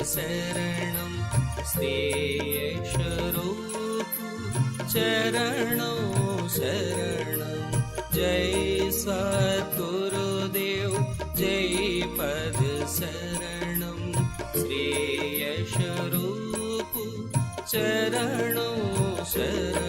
शरणं श्रेयस्वरूप चरणों शरणं। जय सद्गुरुदेव जय पद शरणं श्रेयस्वरूप चरणों शरणं।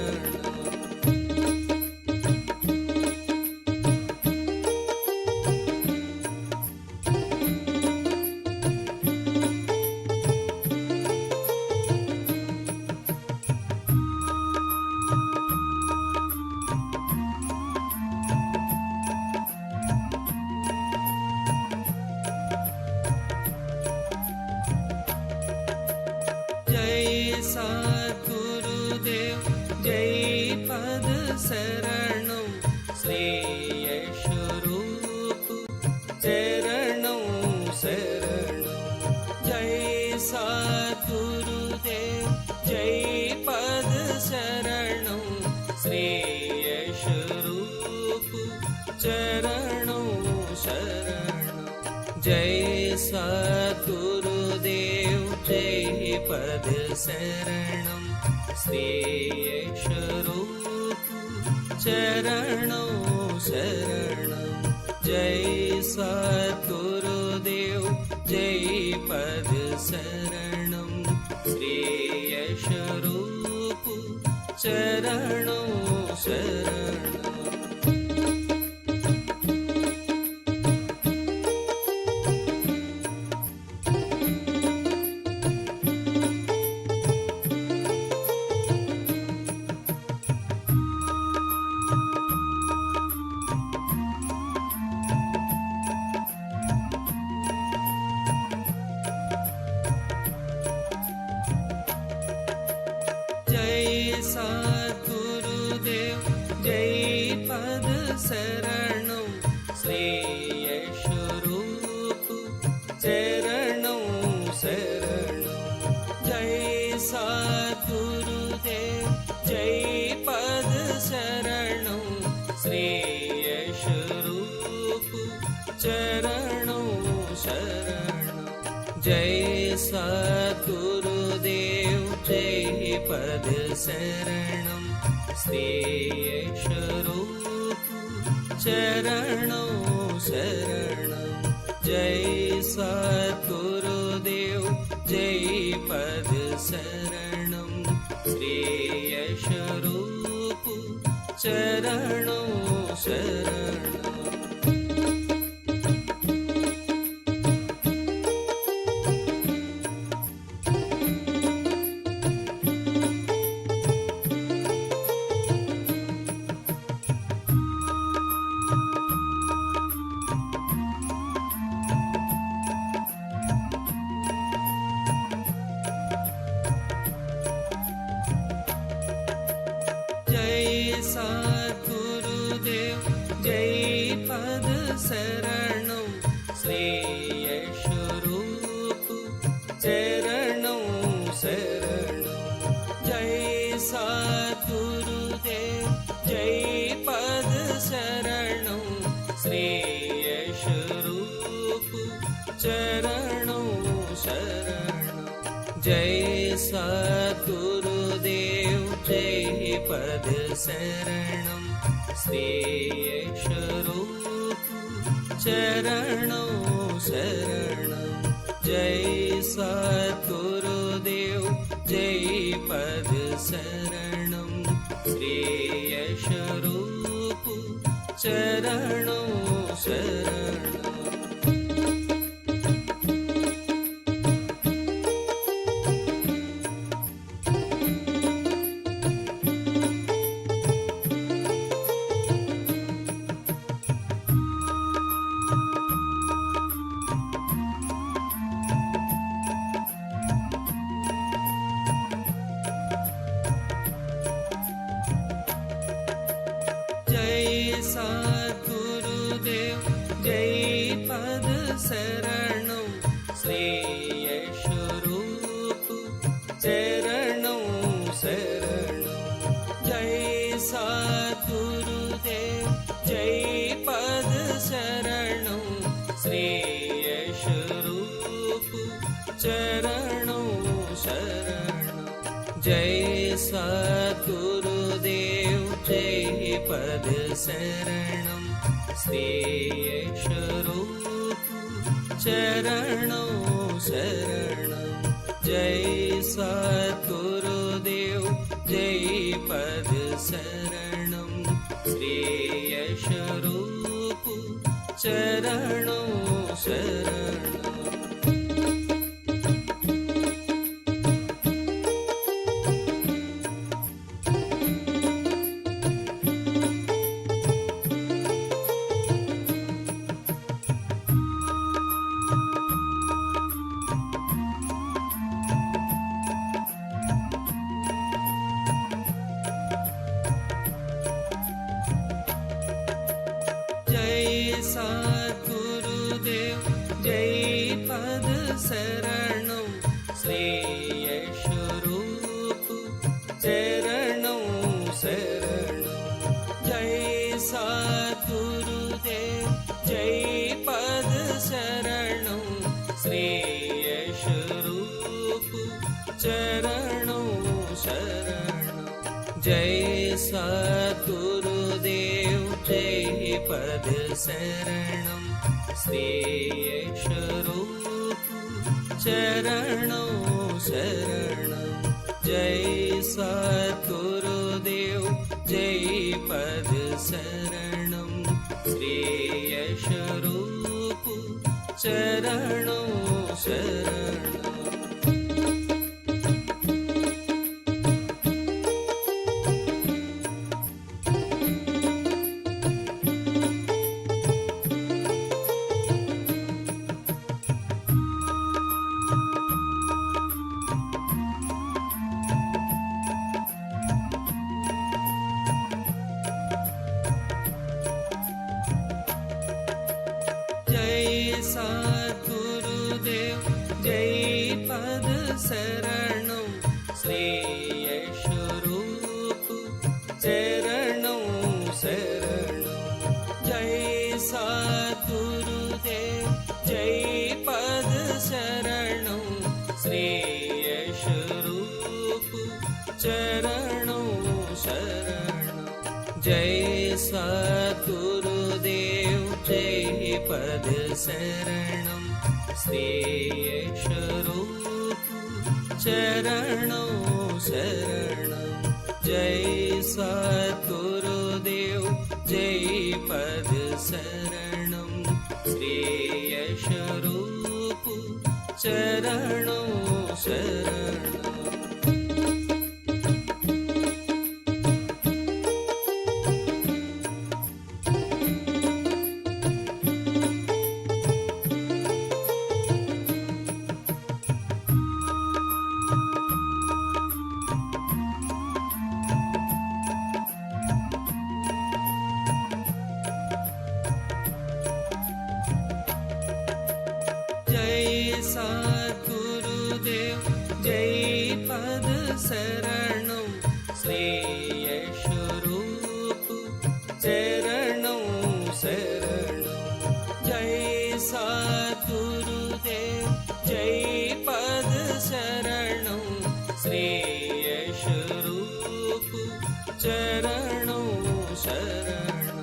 सद्गुरुदेव जय पद शरणं श्रेयस्वरूप चरणों शरणं। जय सद्गुरुदेव जय पद शरणं श्रेयस्वरूप चरणों शरणं। जय सद्गुरुदेव जय पद शरणं श्रेयस्वरूप चरणों शरणं। जय सद्गुरुदेव जय पद शरणं श्रेयस्वरूप चरणों शरणं। सद्गुरुदेव जय पद शरणं श्रेयस्वरूप चरणों शरणं। जय सद्गुरुदेव जय पद शरणं श्रेयस्वरूप चरणों शरणं। जय सद्गुरुदेव जय पद शरणं श्रेयस्वरूप चरणों शरणं। जय सद्गुरुदेव जय पद शरणं श्रेयस्वरूप चरणों शरणं। सद्गुरुदेव जय पद शरणं श्रेयस्वरूप चरणों शरणं। जय सद्गुरुदेव जय पद शरणं श्रेयस्वरूप चरणों शरणं। जय सद्गुरुदेव जय पद शरणं श्रेयस्वरूप चरणों शरणं। जय सद्गुरुदेव जय पद शरणं श्रेयस्वरूप चरणों शरणं। सद्गुरुदेव जय पद शरणं श्रेयस्वरूप चरणों शरणं। जय सद्गुरुदेव जय पद शरणं श्रेयस्वरूप चरणों सद्गुरुदेव जय पद शरणं श्री यशरूप चरणों शरणं जय सद्गुरुदेव जय पद शरणं श्री यशरूप चरणों शरणं सद्गुरुदेव जय पद शरणं श्री यशरूप चरणों शरणं जय सद्गुरुदेव जय पद शरणं श्री यशरूप चरणों शरणं जय सद्गुरुदेव जय पद शरणं श्री यशरूप चरणों शरणं जय सद्गुरुदेव जय पद शरणं श्री यशरूप चरणों शरणं सद्गुरुदेव जय पद शरणं श्री यशरूप चरणों शरणं जय सद्गुरुदेव जय पद शरणं श्री यशरूप चरणों शरणं जय सद्गुरुदेव जय पद शरणं श्री यशरूप चरणों शरणं जय सद्गुरुदेव जय पद शरणं श्री यशरूप चरणों शरणं सद्गुरुदेव जय पद शरणं श्री यशरूप चरणों शरणं जय सद्गुरुदेव जय पद शरणं श्री यशरूप चरणों शरणं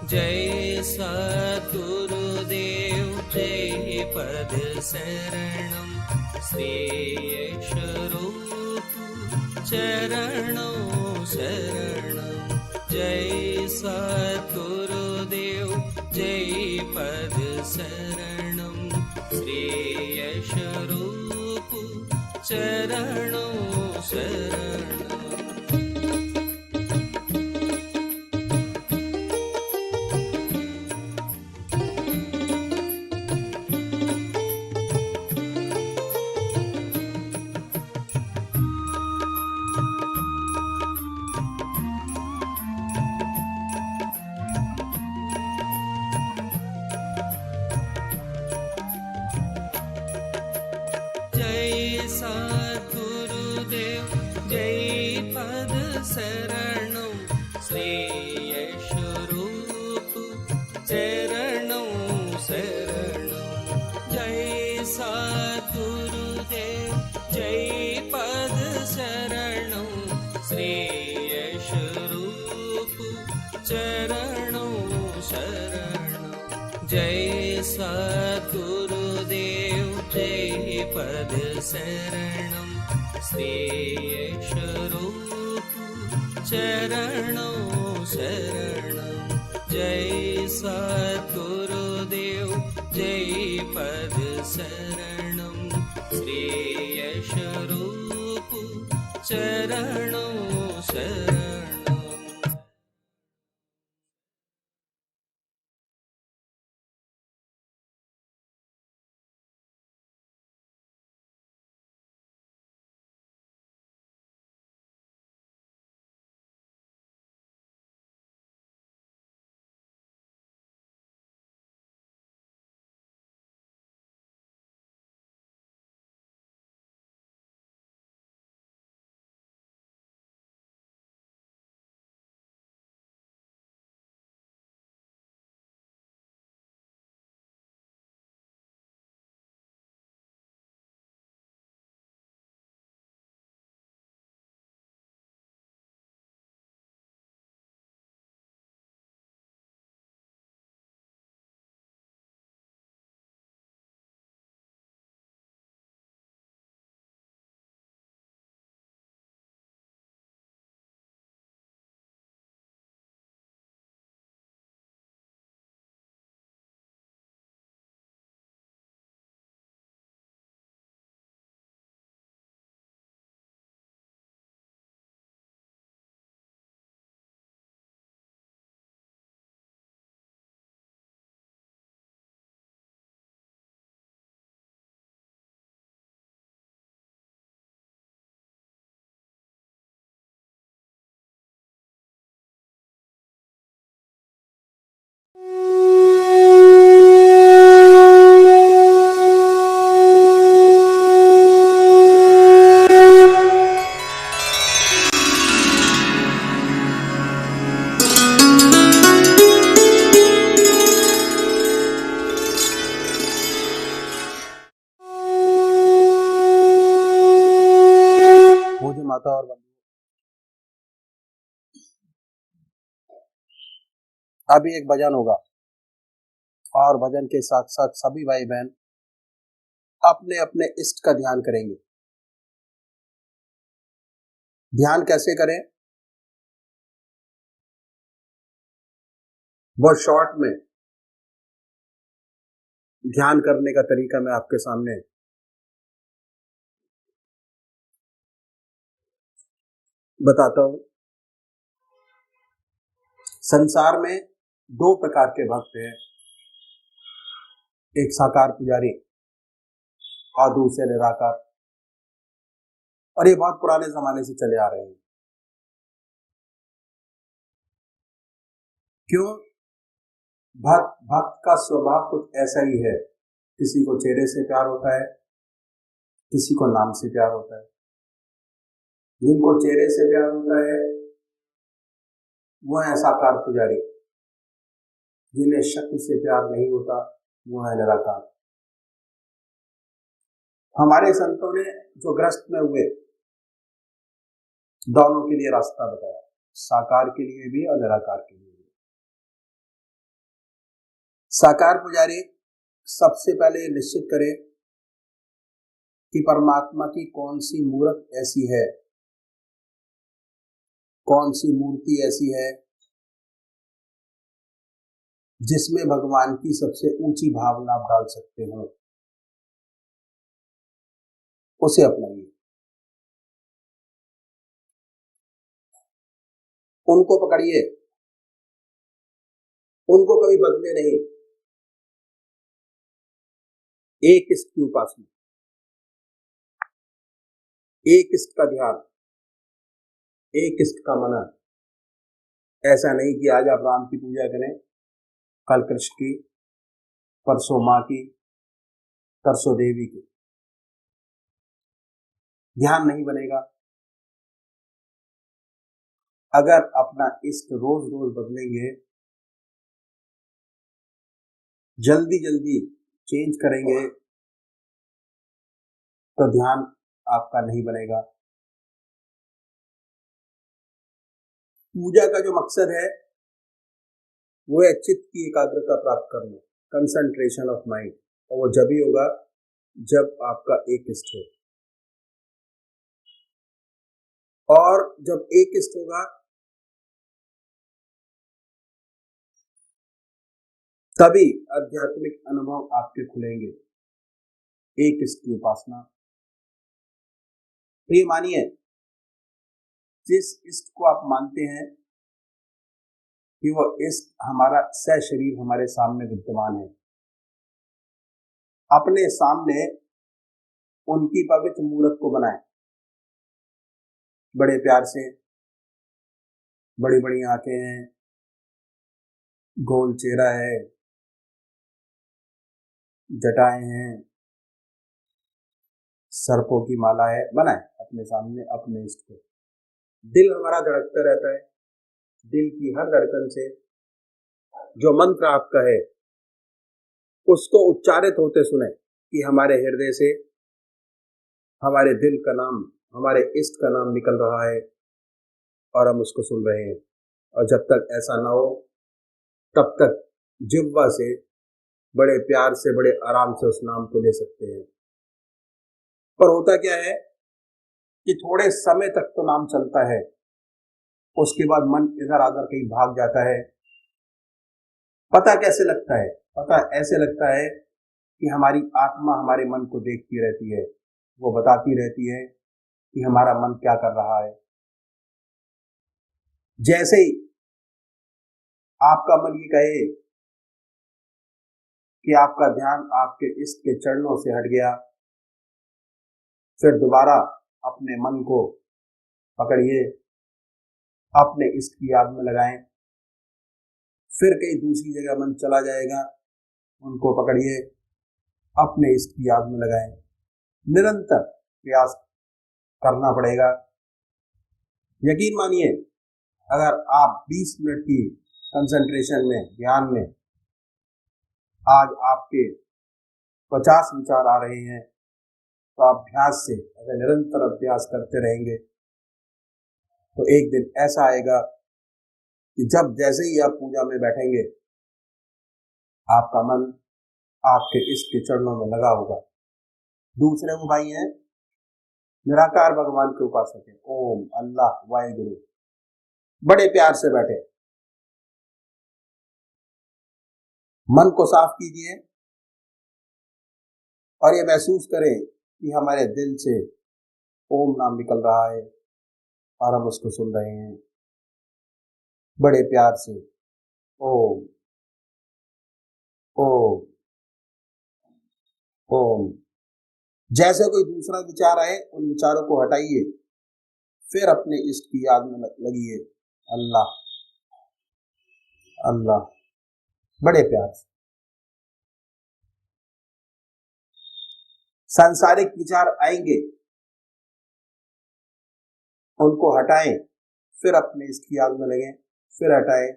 जय सद्गुरुदेव जय पद शरणं श्री यशरूप चरणों शरणं जय सद्गुरुदेव जय पद शरणं श्री यशरूप चरणों शरणं सद्गुरुदेव जय पद शरणं श्री यशरूप चरणों शरणं जय सद्गुरुदेव जय पद शरणं श्री शरणं श्रेयस्वरूप चरणों शरणं जय सद्गुरुदेव जय पद शरणं श्रेयस्वरूप चरणों शरणं। माता और बंधु, अभी एक भजन होगा और भजन के साथ साथ सभी भाई बहन अपने अपने इष्ट का ध्यान करेंगे। ध्यान कैसे करें, बहुत शॉर्ट में ध्यान करने का तरीका मैं आपके सामने बताता हूं। संसार में दो प्रकार के भक्त हैं, एक साकार पुजारी और दूसरे निराकार, और ये बहुत पुराने जमाने से चले आ रहे हैं। क्यों? भक्त का स्वभाव कुछ ऐसा ही है, किसी को चेहरे से प्यार होता है, किसी को नाम से प्यार होता है। जिनको चेहरे से प्यार होता है वो है साकार पुजारी, जिन्हें शक्ति से प्यार नहीं होता वो है निराकार। हमारे संतों ने जो ग्रस्त में हुए दोनों के लिए रास्ता बताया, साकार के लिए भी और निराकार के लिए भी। साकार पुजारी सबसे पहले निश्चित करे कि परमात्मा की कौन सी मूर्त ऐसी है, कौन सी मूर्ति ऐसी है जिसमें भगवान की सबसे ऊंची भावना आप डाल सकते हो, उसे अपनाइए। उनको पकड़िए, उनको कभी बदले नहीं। एक इष्ट की उपासना, एक इष्ट का ध्यान, एक इष्ट का मनन। ऐसा नहीं कि आज आप राम की पूजा करें, कल कृष्ण की, परसों माँ की, तरसों देवी की। ध्यान नहीं बनेगा। अगर अपना इष्ट रोज रोज बदलेंगे, जल्दी जल्दी चेंज करेंगे, तो ध्यान आपका नहीं बनेगा। पूजा का जो मकसद है वो है चित्त की एकाग्रता प्राप्त करना, कंसंट्रेशन ऑफ माइंड, और वो जब ही होगा जब आपका एक इष्ट हो। और जब एक इष्ट होगा तभी आध्यात्मिक अनुभव आपके खुलेंगे। एक इष्ट की उपासना। तो ये मानिए, जिस इष्ट को आप मानते हैं कि वो इष्ट हमारा सशरीर हमारे सामने विद्यमान है, अपने सामने उनकी पवित्र मूर्त को बनाएं, बड़े प्यार से, बड़ी बड़ी आंखें हैं, गोल चेहरा है, जटाएं हैं, सर्पों की माला है, बनाएं अपने सामने अपने इष्ट को। दिल हमारा धड़कता रहता है, दिल की हर धड़कन से जो मंत्र आपका है उसको उच्चारित होते सुने कि हमारे हृदय से हमारे दिल का नाम, हमारे इष्ट का नाम निकल रहा है और हम उसको सुन रहे हैं। और जब तक ऐसा ना हो तब तक जिह्वा से बड़े प्यार से, बड़े आराम से उस नाम को ले सकते हैं। पर होता क्या है कि थोड़े समय तक तो नाम चलता है, उसके बाद मन इधर आधर कहीं भाग जाता है। पता कैसे लगता है? पता ऐसे लगता है कि हमारी आत्मा हमारे मन को देखती रहती है, वो बताती रहती है कि हमारा मन क्या कर रहा है। जैसे ही आपका मन ये कहे कि आपका ध्यान आपके इष्ट के चरणों से हट गया, फिर दोबारा अपने मन को पकड़िए, अपने इष्ट की याद में लगाएं। फिर कहीं दूसरी जगह मन चला जाएगा, उनको पकड़िए, अपने इष्ट की याद में लगाएं। निरंतर प्रयास करना पड़ेगा। यकीन मानिए, अगर आप 20 मिनट की कंसंट्रेशन में, ध्यान में आज आपके 50 विचार आ रहे हैं, तो अभ्यास से, अगर निरंतर अभ्यास करते रहेंगे तो एक दिन ऐसा आएगा कि जब जैसे ही आप पूजा में बैठेंगे आपका मन आपके इष्ट के चरणों में लगा होगा। दूसरे वो भाई हैं निराकार भगवान के उपासक हैं, ओम, अल्लाह, वाहिगुरु, बड़े प्यार से बैठे, मन को साफ कीजिए और ये महसूस करें कि हमारे दिल से ओम नाम निकल रहा है और हम उसको सुन रहे हैं बड़े प्यार से। ओम ओम ओम। जैसे कोई दूसरा विचार आए उन विचारों को हटाइए, फिर अपने इष्ट की याद में लगिए, अल्लाह अल्लाह, बड़े प्यार से। सांसारिक विचार आएंगे, उनको हटाएं, फिर अपने इष्ट की याद में लगे, फिर हटाएं,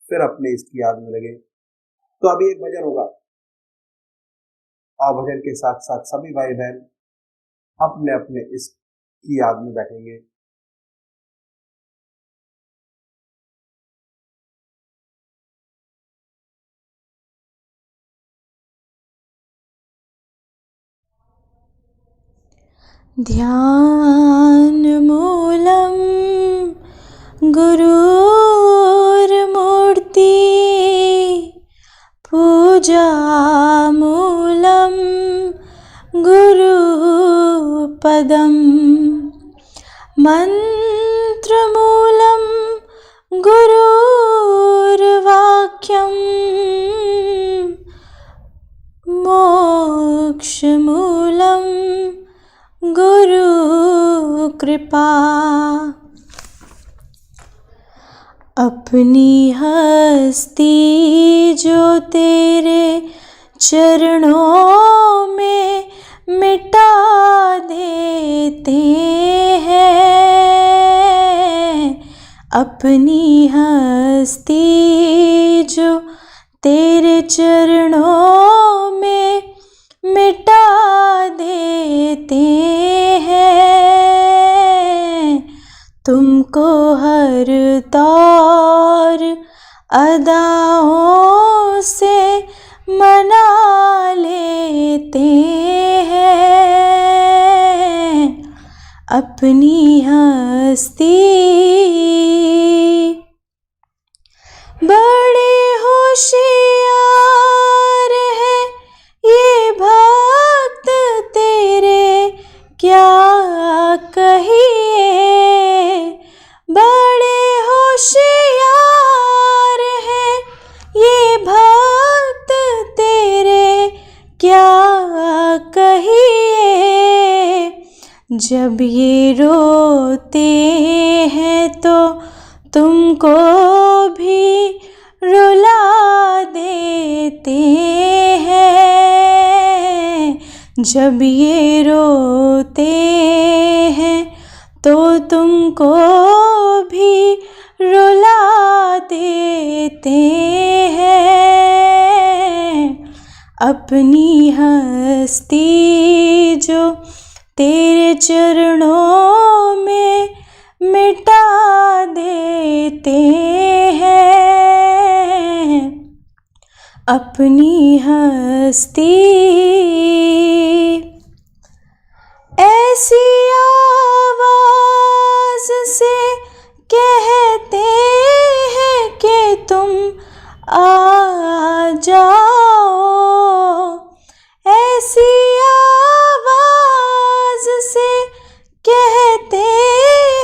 फिर अपने इष्ट की याद में लगे। तो अभी एक भजन होगा और भजन के साथ साथ सभी भाई बहन अपने अपने इष्ट की याद में बैठेंगे। ध्यान मूलम गुरुर्मूर्ति पूजा मूलम गुरुपदम मंत्रमूलम गुरुर्वाक्यम मोक्षमूलम गुरु कृपा। अपनी हस्ती जो तेरे चरणों में मिटा देते हैं, अपनी हस्ती जो तेरे चरणों में मिटा देते हैं, तुमको हर तौर अदाओं से मना लेते हैं, अपनी हस्ती। बड़े होशियार है ये भक्त तेरे, क्या कहिए। बड़े होशियार है ये भक्त तेरे, क्या कहिए। जब ये रोते हैं तो तुमको भी रुला देते हैं। जब ये रोते हैं तो तुमको भी रुला देते हैं। अपनी हस्ती जो तेरे चरणों में मिटा देते हैं। अपनी हस्ती। ऐसी आवाज से कहते हैं कि तुम आ जाओ। ऐसी आवाज से कहते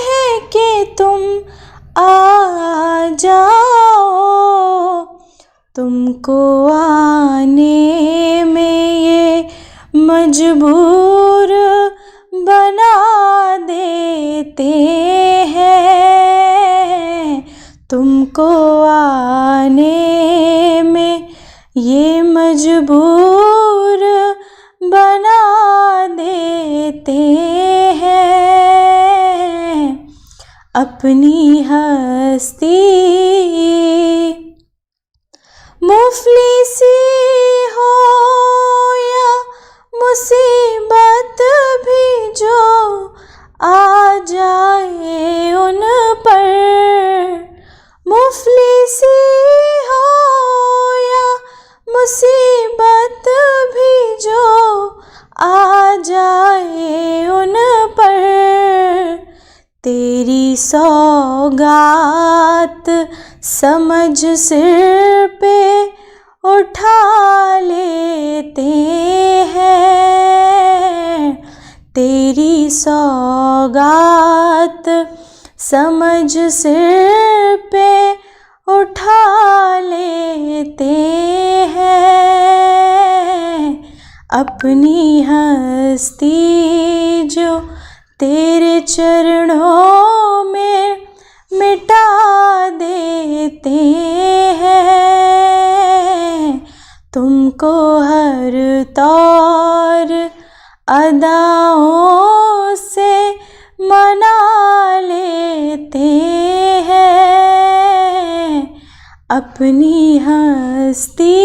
हैं कि तुम आ जाओ। तुमको आने में ये मजबूर बना देते हैं। तुमको आने में ये मजबूर बना देते हैं। अपनी हस्ती। मुफलिसी हो या मुसीबत भी जो आ जाए उन पर। मुफलिसी हो या मुसीबत भी जो आ जाए उन पर। तेरी सौगात समझ सिर पे उठा लेते हैं। तेरी सौगात समझ सिर पे उठा लेते हैं। अपनी हस्ती जो तेरे चरणों में मिटा देते हैं। तुमको हर तौर अदाओं से मना लेते हैं। अपनी हस्ती।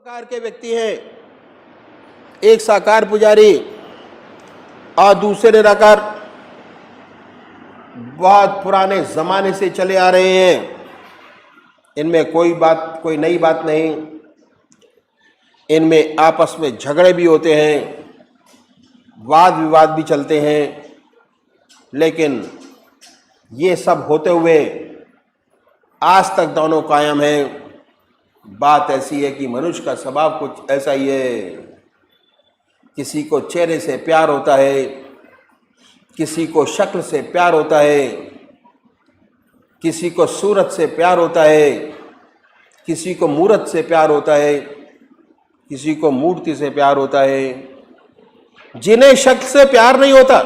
प्रकार के व्यक्ति हैं, एक साकार पुजारी और दूसरे निराकार। बहुत पुराने जमाने से चले आ रहे हैं, इनमें कोई नई बात नहीं। इनमें आपस में झगड़े भी होते हैं, वाद विवाद भी चलते हैं, लेकिन ये सब होते हुए आज तक दोनों कायम हैं। बात ऐसी है कि मनुष्य का स्वभाव कुछ ऐसा ही है, किसी को चेहरे से प्यार होता है, किसी को शक्ल से प्यार होता है, किसी को सूरत से प्यार होता है, किसी को मूरत से प्यार होता है, किसी को मूर्ति से प्यार होता है। जिन्हें शक्ल से प्यार नहीं होता,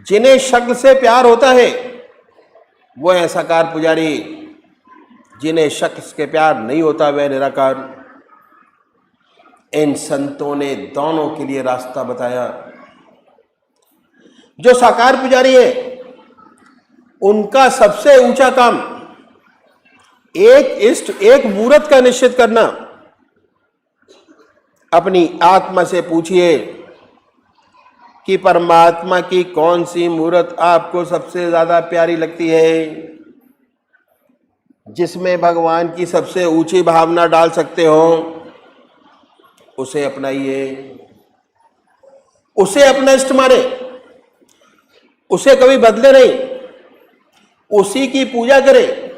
जिन्हें शक्ल से प्यार होता है वो है साकार पुजारी, जिन्हें शक्ल से प्यार नहीं होता वह निराकार। इन संतों ने दोनों के लिए रास्ता बताया। जो साकार पुजारी है उनका सबसे ऊंचा काम एक इष्ट, एक मूर्त का निश्चित करना। अपनी आत्मा से पूछिए कि परमात्मा की कौन सी मूर्त आपको सबसे ज्यादा प्यारी लगती है, जिसमें भगवान की सबसे ऊंची भावना डाल सकते हो, उसे अपनाइए, उसे अपना इष्ट माने, उसे कभी बदले नहीं, उसी की पूजा करें,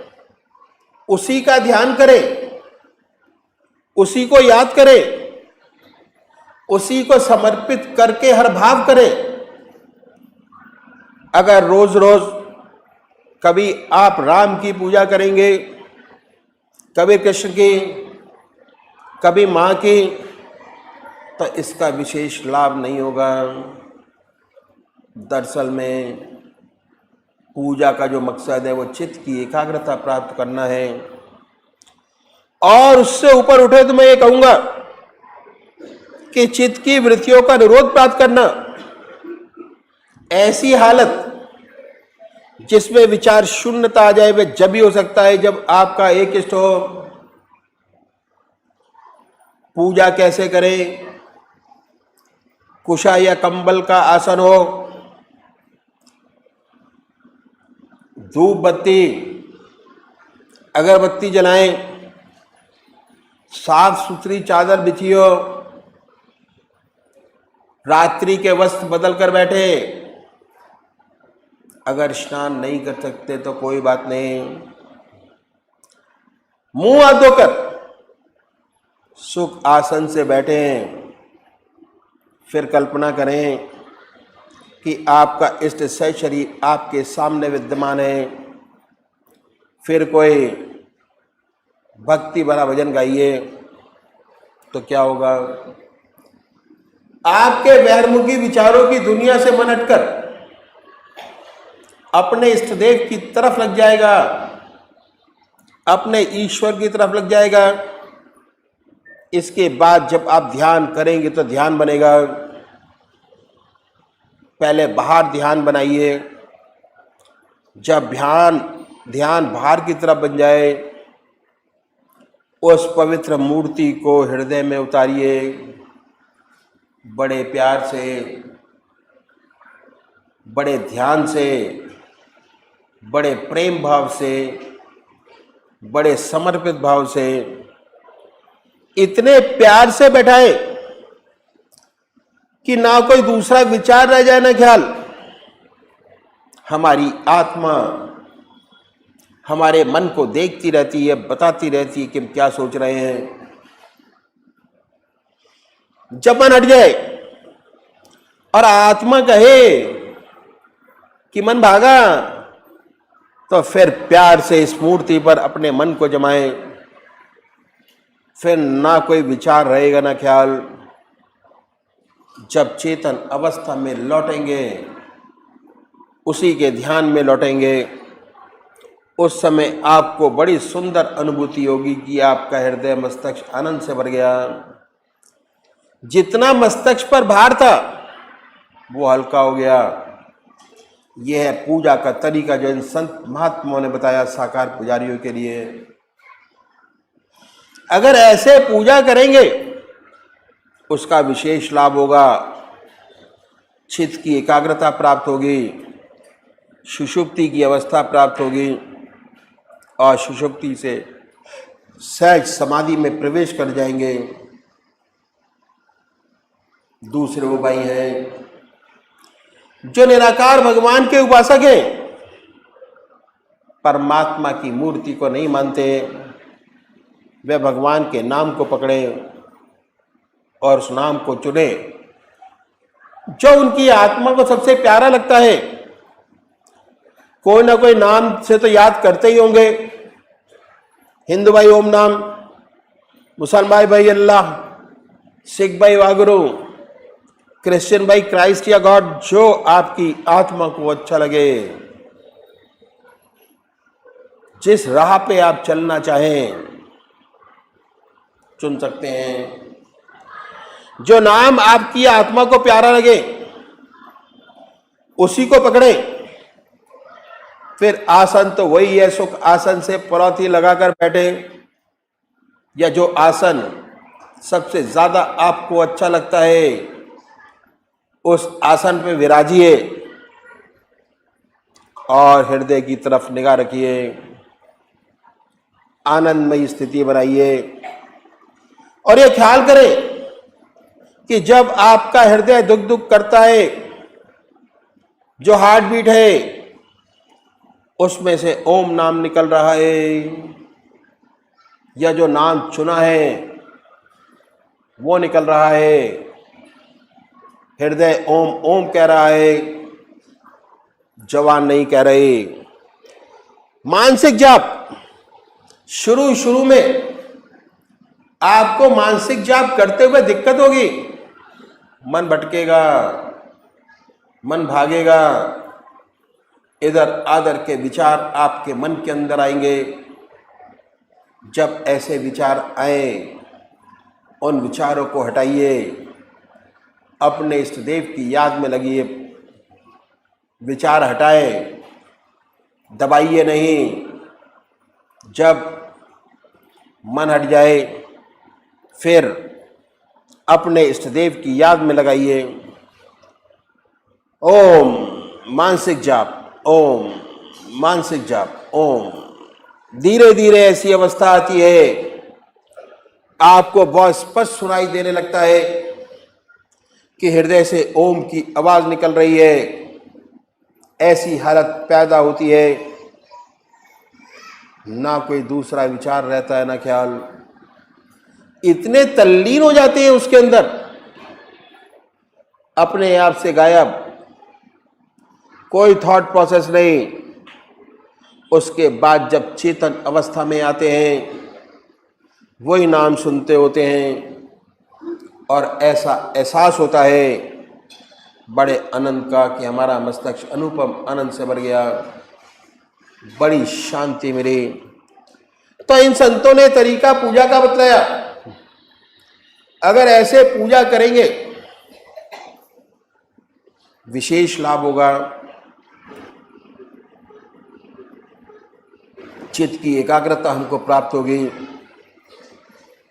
उसी का ध्यान करें, उसी को याद करें, उसी को समर्पित करके हर भाव करें। अगर रोज रोज कभी आप राम की पूजा करेंगे, कभी कृष्ण की, कभी मां की, तो इसका विशेष लाभ नहीं होगा। दरअसल में पूजा का जो मकसद है वो चित्त की एकाग्रता प्राप्त करना है। और उससे ऊपर उठे तो मैं ये कहूंगा कि चित्त की वृत्तियों का निरोध प्राप्त करना, ऐसी हालत जिसमें विचार शून्यता आ जाए वह जब ही हो सकता है जब आपका एक इष्ट हो। पूजा कैसे करें? कुशा या कंबल का आसन हो, धूप बत्ती अगरबत्ती जलाएं, साफ सुथरी चादर बिछी हो, रात्रि के वस्त्र बदल कर बैठे। अगर स्नान नहीं कर सकते तो कोई बात नहीं, मुंह हाथ धोकर सुख आसन से बैठे। फिर कल्पना करें कि आपका इष्ट सह शरीर आपके सामने विद्यमान है। फिर कोई भक्ति भरा भजन गाइए तो क्या होगा? आपके बहिर्मुखी विचारों की दुनिया से मन हटकर अपने इष्ट देव की तरफ लग जाएगा, अपने ईश्वर की तरफ लग जाएगा। इसके बाद जब आप ध्यान करेंगे तो ध्यान बनेगा। पहले बाहर ध्यान बनाइए, जब ध्यान बाहर की तरफ बन जाए, उस पवित्र मूर्ति को हृदय में उतारिए। बड़े प्यार से, बड़े ध्यान से, बड़े प्रेम भाव से, बड़े समर्पित भाव से, इतने प्यार से बैठाए कि ना कोई दूसरा विचार रह जाए, ना ख्याल। हमारी आत्मा हमारे मन को देखती रहती है, बताती रहती है कि हम क्या सोच रहे हैं। जब मन हट जाए और आत्मा कहे कि मन भागा, तो फिर प्यार से इस मूर्ति पर अपने मन को जमाएं। फिर ना कोई विचार रहेगा, ना ख्याल। जब चेतन अवस्था में लौटेंगे, उसी के ध्यान में लौटेंगे, उस समय आपको बड़ी सुंदर अनुभूति होगी कि आपका हृदय मस्तक आनंद से भर गया। जितना मस्तक पर भार था वो हल्का हो गया। यह है पूजा का तरीका जो इन संत महात्माओं ने बताया साकार पुजारियों के लिए। अगर ऐसे पूजा करेंगे उसका विशेष लाभ होगा। चित्त की एकाग्रता प्राप्त होगी, सुषुप्ति की अवस्था प्राप्त होगी और सुषुप्ति से सहज समाधि में प्रवेश कर जाएंगे। दूसरे वो भाई हैं जो निराकार भगवान के उपासक हैं, परमात्मा की मूर्ति को नहीं मानते, वे भगवान के नाम को पकड़े और उस नाम को चुने जो उनकी आत्मा को सबसे प्यारा लगता है। कोई ना कोई नाम से तो याद करते ही होंगे। हिंदू भाई ओम नाम, मुसलमान भाई अल्लाह, सिख भाई वागुरु, क्रिश्चियन भाई क्राइस्ट या गॉड, जो आपकी आत्मा को अच्छा लगे, जिस राह पे आप चलना चाहें चुन सकते हैं। जो नाम आपकी आत्मा को प्यारा लगे उसी को पकड़े। फिर आसन तो वही है, सुख आसन से पलौती लगाकर बैठे, या जो आसन सबसे ज्यादा आपको अच्छा लगता है उस आसन पे विराजिए और हृदय की तरफ निगाह रखिए, आनंदमयी स्थिति बनाइए और ये ख्याल करें कि जब आपका हृदय दुख दुख करता है, जो हार्ट बीट है उसमें से ओम नाम निकल रहा है, या जो नाम चुना है वो निकल रहा है। हृदय ओम ओम कह रहा है, जवान नहीं कह रहे। मानसिक जाप, शुरू में आपको मानसिक जाप करते हुए दिक्कत होगी, मन भटकेगा, मन भागेगा, इधर आधर के विचार आपके मन के अंदर आएंगे। जब ऐसे विचार आए, उन विचारों को हटाइए, अपने इष्ट देव की याद में लगिए। विचार हटाए, दबाइए नहीं। जब मन हट जाए फिर अपने इष्ट देव की याद में लगाइए। ओम मानसिक जाप, ओम मानसिक जाप, ओम। धीरे धीरे ऐसी अवस्था आती है, आपको बहुत स्पष्ट सुनाई देने लगता है कि हृदय से ओम की आवाज निकल रही है। ऐसी हालत पैदा होती है, ना कोई दूसरा विचार रहता है ना ख्याल। इतने तल्लीन हो जाते हैं उसके अंदर, अपने आप से गायब, कोई थॉट प्रोसेस नहीं। उसके बाद जब चेतन अवस्था में आते हैं, वही नाम सुनते होते हैं और ऐसा एहसास होता है बड़े आनंद का कि हमारा मस्तिष्क अनुपम आनंद से भर गया, बड़ी शांति मिली। तो इन संतों ने तरीका पूजा का बतलाया। अगर ऐसे पूजा करेंगे विशेष लाभ होगा। चित्त की एकाग्रता हमको प्राप्त होगी,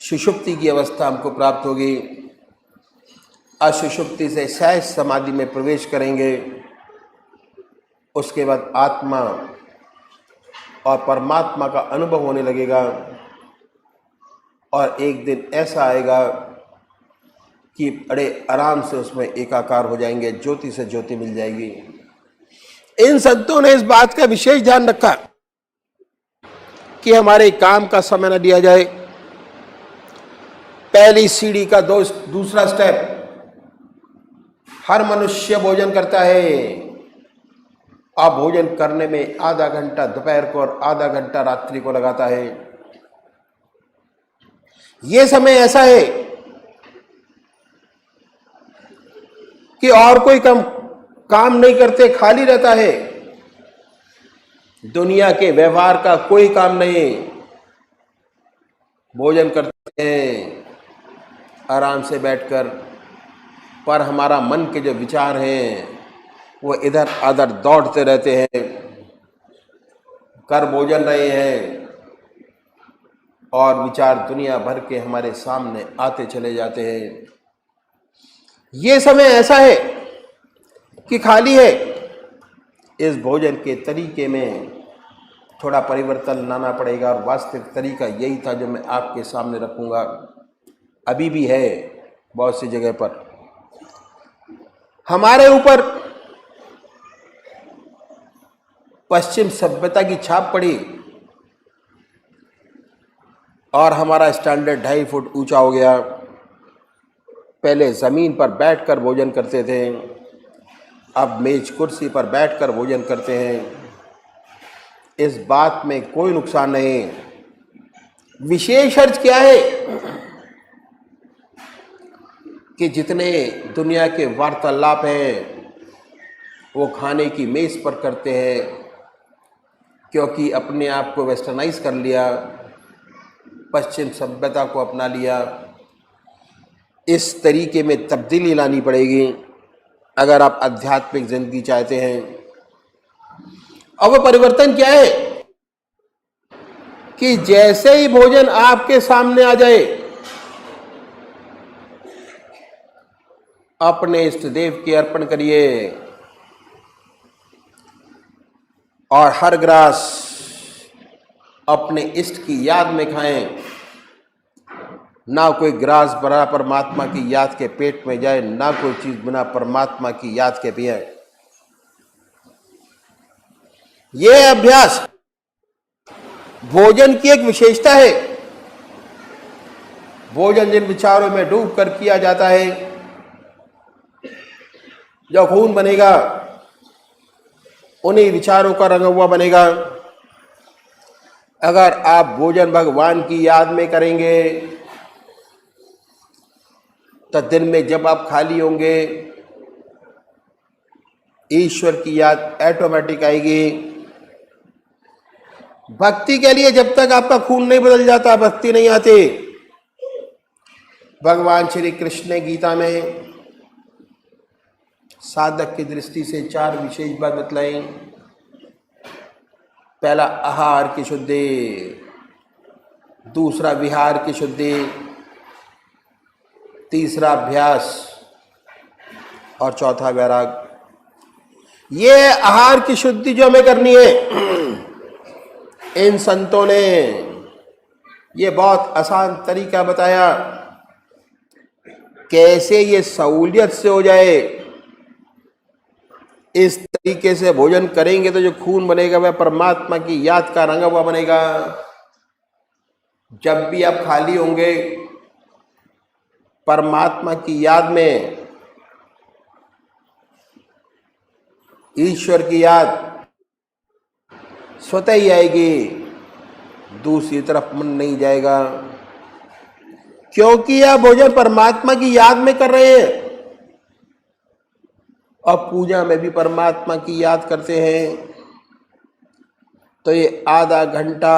सुषुप्ति की अवस्था हमको प्राप्त होगी, असुषुप्ति से सहज समाधि में प्रवेश करेंगे। उसके बाद आत्मा और परमात्मा का अनुभव होने लगेगा और एक दिन ऐसा आएगा कि बड़े आराम से उसमें एकाकार हो जाएंगे, ज्योति से ज्योति मिल जाएगी। इन संतों ने इस बात का विशेष ध्यान रखा कि हमारे काम का समय न दिया जाए। पहली सीढ़ी का दूसरा स्टेप, हर मनुष्य भोजन करता है और भोजन करने में आधा घंटा दोपहर को और आधा घंटा रात्रि को लगाता है। यह समय ऐसा है कि और कोई काम नहीं करते, खाली रहता है। दुनिया के व्यवहार का कोई काम नहीं, भोजन करते हैं आराम से बैठकर, पर हमारा मन के जो विचार हैं वो इधर उधर दौड़ते रहते हैं। कर भोजन रहे हैं, और विचार दुनिया भर के हमारे सामने आते चले जाते हैं। ये समय ऐसा है कि खाली है। इस भोजन के तरीके में थोड़ा परिवर्तन लाना पड़ेगा और वास्तविक तरीका यही था जो मैं आपके सामने रखूंगा। अभी भी है बहुत सी जगह पर। हमारे ऊपर पश्चिम सभ्यता की छाप पड़ी और हमारा स्टैंडर्ड 2.5 फुट ऊंचा हो गया। पहले ज़मीन पर बैठकर भोजन करते थे, अब मेज कुर्सी पर बैठकर भोजन करते हैं। इस बात में कोई नुकसान नहीं। विशेष अर्थ क्या है कि जितने दुनिया के वार्तालाप हैं वो खाने की मेज पर करते हैं, क्योंकि अपने आप को वेस्टर्नाइज कर लिया, पश्चिम सभ्यता को अपना लिया। इस तरीके में तब्दीली लानी पड़ेगी अगर आप आध्यात्मिक जिंदगी चाहते हैं। अब वो परिवर्तन क्या है कि जैसे ही भोजन आपके सामने आ जाए, अपने इष्ट देव के अर्पण करिए और हर ग्रास अपने इष्ट की याद में खाएं। ना कोई ग्रास बना परमात्मा की याद के पेट में जाए, ना कोई चीज बिना परमात्मा की याद के पिए। यह अभ्यास भोजन की एक विशेषता है। भोजन जिन विचारों में डूब कर किया जाता है, जो खून बनेगा उन्हीं विचारों का रंगा हुआ बनेगा। अगर आप भोजन भगवान की याद में करेंगे तो दिन में जब आप खाली होंगे, ईश्वर की याद ऑटोमेटिक आएगी। भक्ति के लिए जब तक आपका खून नहीं बदल जाता, भक्ति नहीं आती। भगवान श्री कृष्ण ने गीता में साधक की दृष्टि से 4 विशेष बात बतलाई। पहला आहार की शुद्धि, दूसरा विहार की शुद्धि, तीसरा अभ्यास और चौथा वैराग। ये आहार की शुद्धि जो हमें करनी है, इन संतों ने ये बहुत आसान तरीका बताया कैसे ये सहूलियत से हो जाए। इस तरीके से भोजन करेंगे तो जो खून बनेगा वह परमात्मा की याद का रंगा हुआ बनेगा। जब भी आप खाली होंगे, परमात्मा की याद में, ईश्वर की याद स्वतः ही आएगी, दूसरी तरफ मन नहीं जाएगा, क्योंकि आप भोजन परमात्मा की याद में कर रहे हैं। और पूजा में भी परमात्मा की याद करते हैं। तो ये आधा घंटा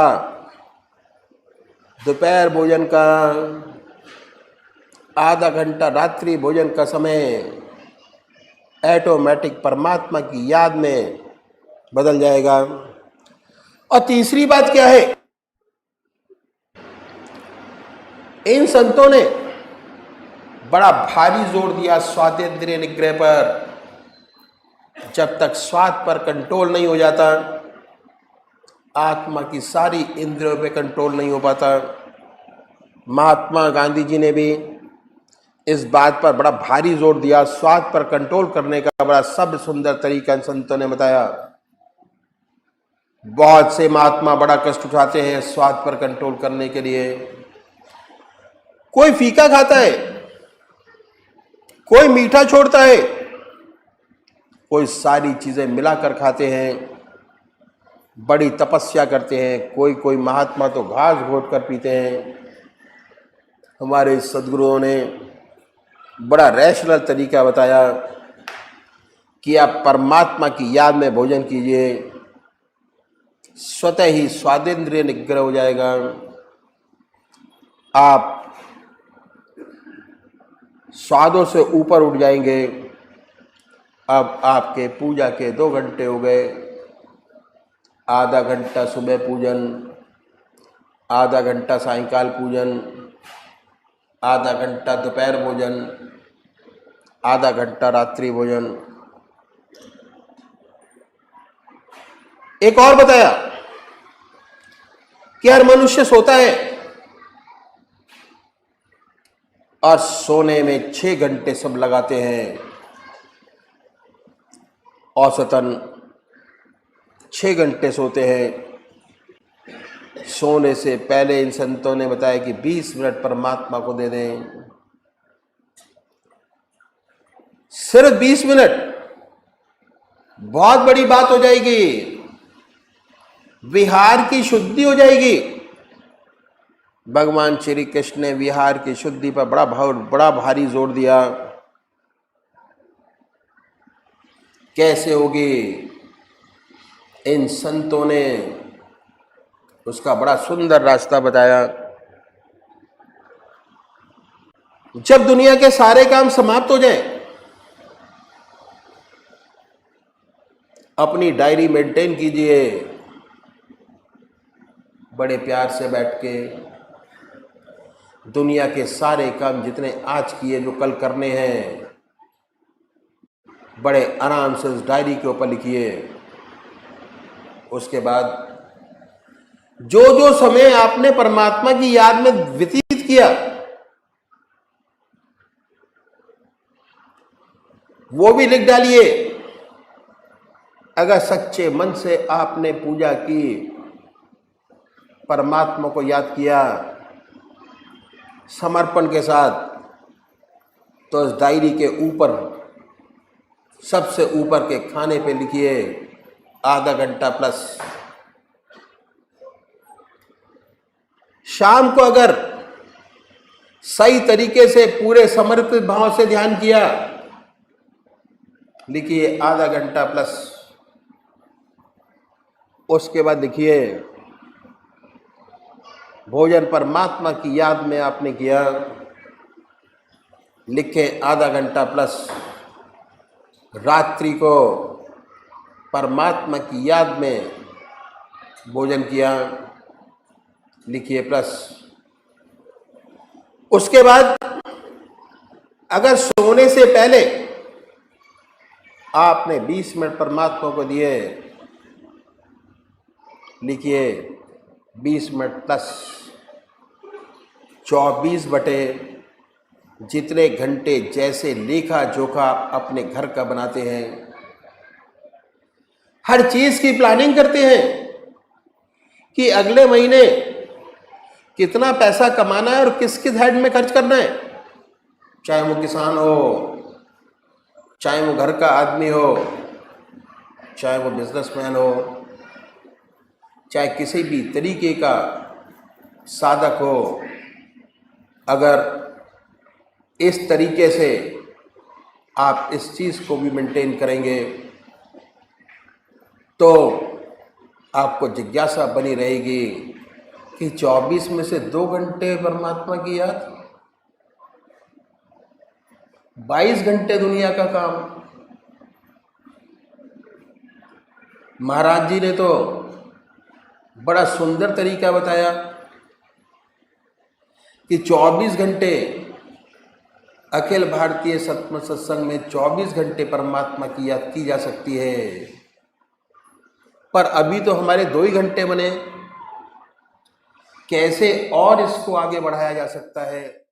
दोपहर भोजन का, आधा घंटा रात्रि भोजन का समय ऑटोमेटिक परमात्मा की याद में बदल जाएगा। और तीसरी बात क्या है, इन संतों ने बड़ा भारी जोर दिया स्वादेंद्रिय निग्रह पर। जब तक स्वाद पर कंट्रोल नहीं हो जाता, आत्मा की सारी इंद्रियों पे कंट्रोल नहीं हो पाता। महात्मा गांधी जी ने भी इस बात पर बड़ा भारी जोर दिया। स्वाद पर कंट्रोल करने का बड़ा सब सुंदर तरीका इन संतों ने बताया। बहुत से महात्मा बड़ा कष्ट उठाते हैं स्वाद पर कंट्रोल करने के लिए। कोई फीका खाता है, कोई मीठा छोड़ता है, कोई सारी चीजें मिलाकर खाते हैं, बड़ी तपस्या करते हैं। कोई महात्मा तो घास घोट कर पीते हैं। हमारे सद्गुरुओं ने बड़ा रैशनल तरीका बताया कि आप परमात्मा की याद में भोजन कीजिए, स्वतः ही स्वादेंद्रिय निग्रह हो जाएगा। आप स्वादों से ऊपर उठ जाएंगे। अब आपके पूजा के 2 घंटे हो गए। आधा घंटा सुबह पूजन, आधा घंटा सायंकाल पूजन, आधा घंटा दोपहर भोजन, आधा घंटा रात्रि भोजन। एक और बताया कि हर मनुष्य सोता है और सोने में 6 घंटे सब लगाते हैं, औसतन 6 घंटे सोते हैं। सोने से पहले इन संतों ने बताया कि 20 मिनट परमात्मा को दे दें, सिर्फ 20 मिनट, बहुत बड़ी बात हो जाएगी, विहार की शुद्धि हो जाएगी। भगवान श्री कृष्ण ने विहार की शुद्धि पर बड़ा भारी जोर दिया। कैसे होगी? इन संतों ने उसका बड़ा सुंदर रास्ता बताया। जब दुनिया के सारे काम समाप्त हो जाएं, अपनी डायरी मेंटेन कीजिए, बड़े प्यार से बैठ के दुनिया के सारे काम जितने आज किए जो कल करने हैं, बड़े आराम से उस डायरी के ऊपर लिखिए। उसके बाद जो जो समय आपने परमात्मा की याद में व्यतीत किया, वो भी लिख डालिए। अगर सच्चे मन से आपने पूजा की, परमात्मा को याद किया समर्पण के साथ, तो उस डायरी के ऊपर सबसे ऊपर के खाने पे लिखिए आधा घंटा प्लस। शाम को अगर सही तरीके से पूरे समर्पित भाव से ध्यान किया, लिखिए आधा घंटा प्लस। उसके बाद लिखिए भोजन परमात्मा की याद में आपने किया, लिखे आधा घंटा प्लस। रात्रि को परमात्मा की याद में भोजन किया, लिखिए प्लस। उसके बाद अगर सोने से पहले आपने 20 मिनट परमात्मा को दिए, लिखिए 20 मिनट प्लस। 24 बटे जितने घंटे जैसे लेखा जोखा अपने घर का बनाते हैं, हर चीज की प्लानिंग करते हैं कि अगले महीने कितना पैसा कमाना है और किस किस हेड में खर्च करना है। चाहे वो किसान हो, चाहे वो घर का आदमी हो, चाहे वो बिजनेसमैन हो, चाहे किसी भी तरीके का साधक हो, अगर इस तरीके से आप इस चीज़ को भी मेंटेन करेंगे तो आपको जिज्ञासा बनी रहेगी कि 24 में से 2 घंटे परमात्मा की याद, 22 घंटे दुनिया का काम। महाराज जी ने तो बड़ा सुंदर तरीका बताया कि 24 घंटे अखिल भारतीय सत्संग सत्संग में 24 घंटे परमात्मा की याद की जा सकती है, पर अभी तो हमारे 2 ही घंटे बने। कैसे और इसको आगे बढ़ाया जा सकता है?